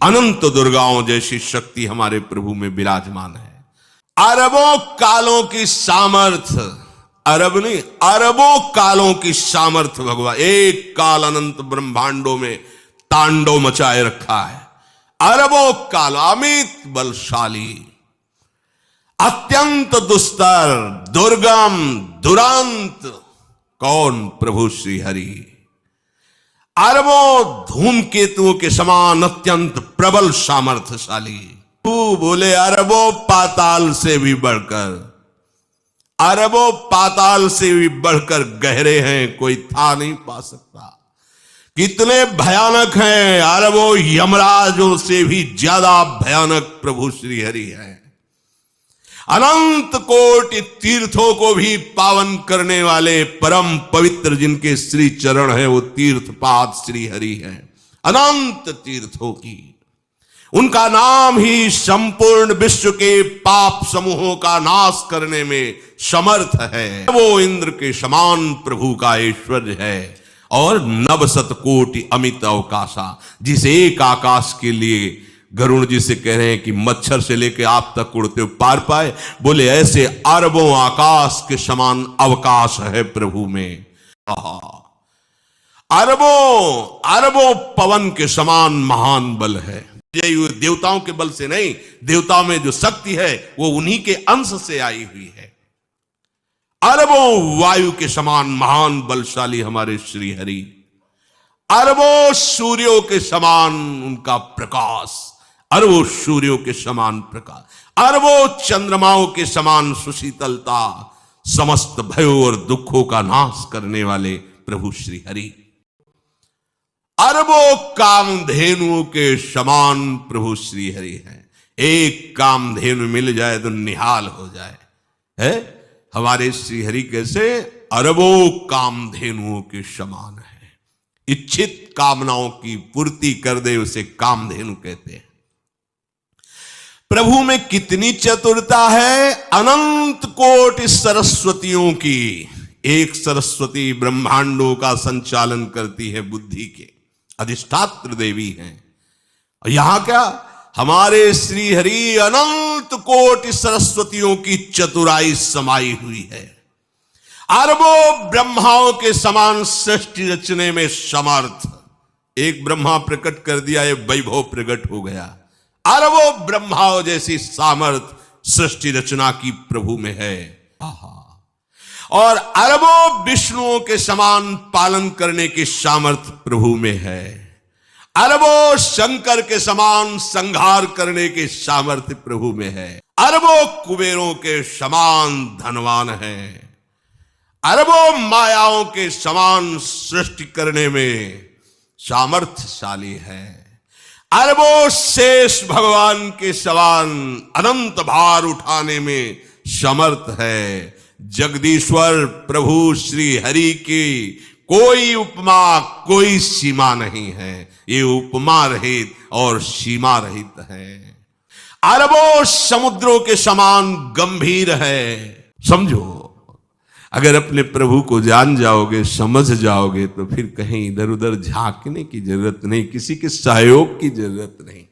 अनंत दुर्गाओं जैसी शक्ति हमारे प्रभु में विराजमान है। अरबों कालों की सामर्थ्य, अरब नहीं अरबों कालों की सामर्थ्य भगवान एक काल अनंत ब्रह्मांडों में तांडव मचाए रखा है। अरबों काल अमित बलशाली, अत्यंत दुस्तर, दुर्गम, दुरांत कौन? प्रभु श्री हरि। अरबों धूमकेतुओं के समान अत्यंत प्रबल सामर्थ्यशाली। तू बोले अरबों पाताल से भी बढ़कर, अरबों पाताल से भी बढ़कर गहरे हैं, कोई था नहीं पा सकता। कितने भयानक हैं, अरबों यमराजों से भी ज्यादा भयानक प्रभु श्री हरि है। अनंत कोटि तीर्थों को भी पावन करने वाले परम पवित्र जिनके श्री चरण है, वो तीर्थपाद श्री हरि है। अनंत तीर्थों की उनका नाम ही संपूर्ण विश्व के पाप समूहों का नाश करने में समर्थ है। वो इंद्र के समान प्रभु का ऐश्वर्य है और नवशत कोटि अमित अवकाशा, जिस एक आकाश के लिए गरुड़ जी से कह रहे हैं कि मच्छर से लेकर आप तक उड़ते हुए पार पाए, बोले ऐसे अरबों आकाश के समान अवकाश है प्रभु में। अरबों अरबों पवन के समान महान बल है। ये देवताओं के बल से नहीं, देवताओं में जो शक्ति है वो उन्हीं के अंश से आई हुई है। अरबों वायु के समान महान बलशाली हमारे श्री हरि। अरबों सूर्यों के समान उनका प्रकाश, अरबों सूर्यों के समान प्रकाश, अरबों चंद्रमाओं के समान सुशीतलता, समस्त भयों और दुखों का नाश करने वाले प्रभु श्री हरि। अरबों कामधेनुओं के समान प्रभु श्री हरि है। एक कामधेनु मिल जाए तो निहाल हो जाए है हमारे श्री हरि। कैसे? अरबों कामधेनुओं के समान है। इच्छित कामनाओं की पूर्ति कर दे उसे कामधेनु कहते हैं। प्रभु में कितनी चतुरता है। अनंत कोटि सरस्वतियों की एक सरस्वती ब्रह्मांडों का संचालन करती है, बुद्धि के अधिष्ठात्र देवी हैं। और यहां क्या, हमारे श्री हरि अनंत कोटि सरस्वतियों की चतुराई समाई हुई है। अरबों ब्रह्माओं के समान सृष्टि रचने में समर्थ। एक ब्रह्मा प्रकट कर दिया, ये वैभव प्रकट हो गया। अरबों ब्रह्माओं जैसी सामर्थ सृष्टि रचना की प्रभु में है। और अरबों विष्णुओं के समान पालन करने की सामर्थ प्रभु में है। अरबों शंकर के समान संहार करने की सामर्थ्य प्रभु में है। अरबों कुबेरों के समान धनवान है। अरबों मायाओं के समान सृष्टि करने में सामर्थ्यशाली है। अरबों शेष भगवान के समान अनंत भार उठाने में समर्थ है। जगदीश्वर प्रभु श्री हरि की कोई उपमा, कोई सीमा नहीं है। ये उपमा रहित और सीमा रहित है। अरबों समुद्रों के समान गंभीर है। समझो, अगर अपने प्रभु को जान जाओगे, समझ जाओगे, तो फिर कहीं इधर उधर झांकने की जरूरत नहीं, किसी के सहयोग की जरूरत नहीं।